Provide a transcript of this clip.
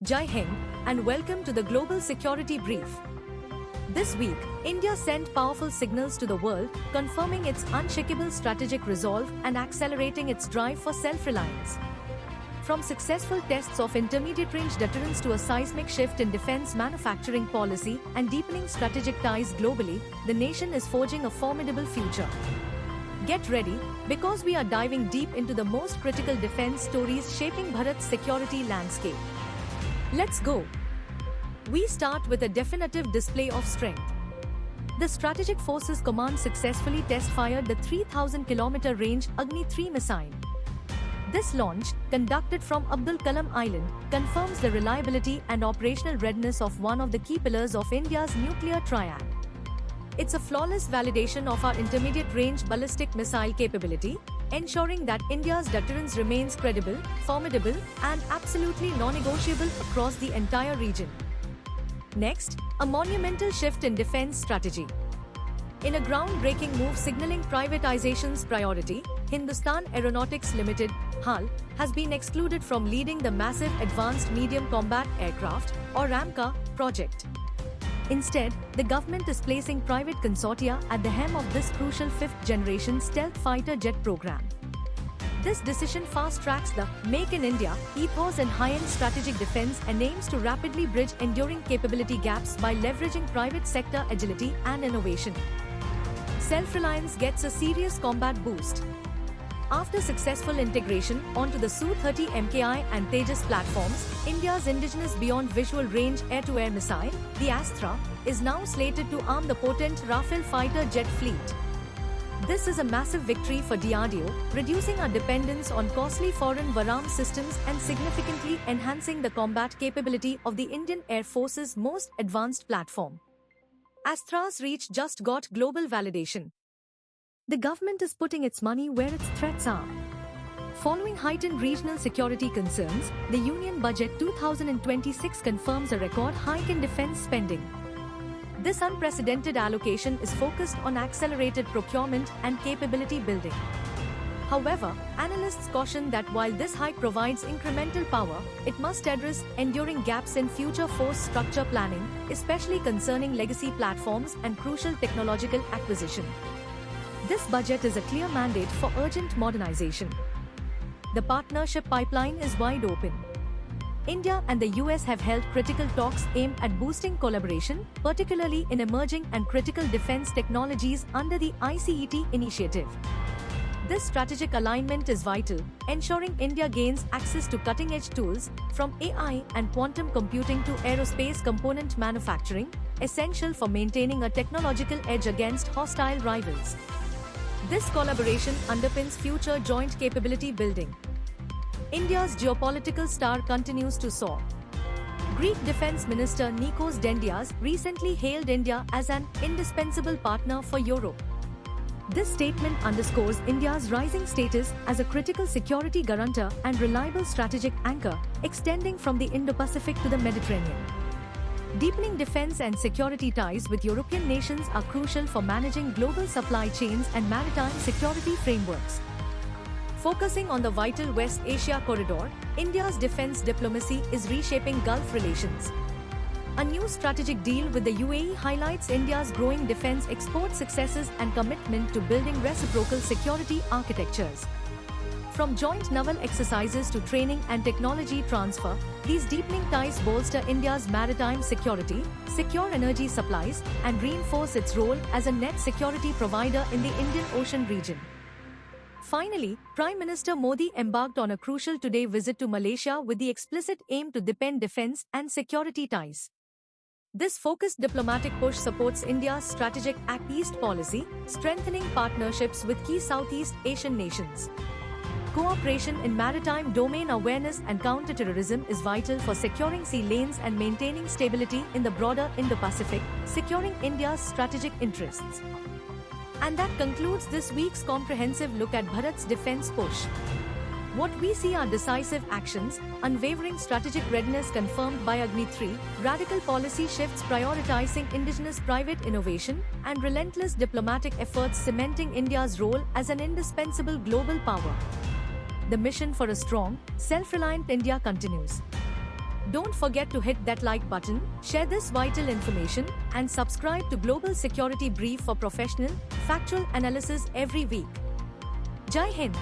Jai Hind, and welcome to the Global Security Brief. This week, India sent powerful signals to the world, confirming its unshakable strategic resolve and accelerating its drive for self-reliance. From successful tests of intermediate-range deterrence to a seismic shift in defense manufacturing policy and deepening strategic ties globally, the nation is forging a formidable future. Get ready, because we are diving deep into the most critical defense stories shaping Bharat's security landscape. Let's go. We start with a definitive display of strength. The Strategic Forces Command successfully test-fired the 3,000-kilometer range Agni-3 missile. This launch, conducted from Abdul Kalam Island, confirms the reliability and operational readiness of one of the key pillars of India's nuclear triad. It's a flawless validation of our intermediate-range ballistic missile capability, ensuring that India's deterrence remains credible, formidable, and absolutely non-negotiable across the entire region. Next, a monumental shift in defense strategy. In a groundbreaking move signaling privatization's priority, Hindustan Aeronautics Limited (HAL) has been excluded from leading the massive Advanced Medium Combat Aircraft, or AMCA, project. Instead, the government is placing private consortia at the helm of this crucial fifth-generation stealth fighter jet program. This decision fast-tracks the Make in India ethos in high-end strategic defense and aims to rapidly bridge enduring capability gaps by leveraging private sector agility and innovation. Self-reliance gets a serious combat boost. After successful integration onto the Su-30 MKI and Tejas platforms, India's indigenous beyond visual range air-to-air missile, the Astra, is now slated to arm the potent Rafale fighter jet fleet. This is a massive victory for DRDO, reducing our dependence on costly foreign Varam systems and significantly enhancing the combat capability of the Indian Air Force's most advanced platform. Astra's reach just got global validation. The government is putting its money where its threats are. Following heightened regional security concerns, the Union Budget 2026 confirms a record hike in defense spending. This unprecedented allocation is focused on accelerated procurement and capability building. However, analysts caution that while this hike provides incremental power, it must address enduring gaps in future force structure planning, especially concerning legacy platforms and crucial technological acquisition. This budget is a clear mandate for urgent modernization. The partnership pipeline is wide open. India and the US have held critical talks aimed at boosting collaboration, particularly in emerging and critical defense technologies under the ICET initiative. This strategic alignment is vital, ensuring India gains access to cutting-edge tools, from AI and quantum computing to aerospace component manufacturing, essential for maintaining a technological edge against hostile rivals. This collaboration underpins future joint capability building. India's geopolitical star continues to soar. Greek Defense Minister Nikos Dendias recently hailed India as an indispensable partner for Europe. This statement underscores India's rising status as a critical security guarantor and reliable strategic anchor, extending from the Indo-Pacific to the Mediterranean. Deepening defense and security ties with European nations are crucial for managing global supply chains and maritime security frameworks. Focusing on the vital West Asia corridor, India's defense diplomacy is reshaping Gulf relations. A new strategic deal with the UAE highlights India's growing defense export successes and commitment to building reciprocal security architectures. From joint naval exercises to training and technology transfer, these deepening ties bolster India's maritime security, secure energy supplies, and reinforce its role as a net security provider in the Indian Ocean region. Finally, Prime Minister Modi embarked on a crucial two-day visit to Malaysia with the explicit aim to deepen defense and security ties. This focused diplomatic push supports India's strategic Act East policy, strengthening partnerships with key Southeast Asian nations. Cooperation in maritime domain awareness and counter-terrorism is vital for securing sea lanes and maintaining stability in the broader Indo-Pacific, securing India's strategic interests. And that concludes this week's comprehensive look at Bharat's defense push. What we see are decisive actions, unwavering strategic readiness confirmed by Agni-3, radical policy shifts prioritizing indigenous private innovation, and relentless diplomatic efforts cementing India's role as an indispensable global power. The mission for a strong, self-reliant India continues. Don't forget to hit that like button, share this vital information, and subscribe to Global Security Brief for professional, factual analysis every week. Jai Hind!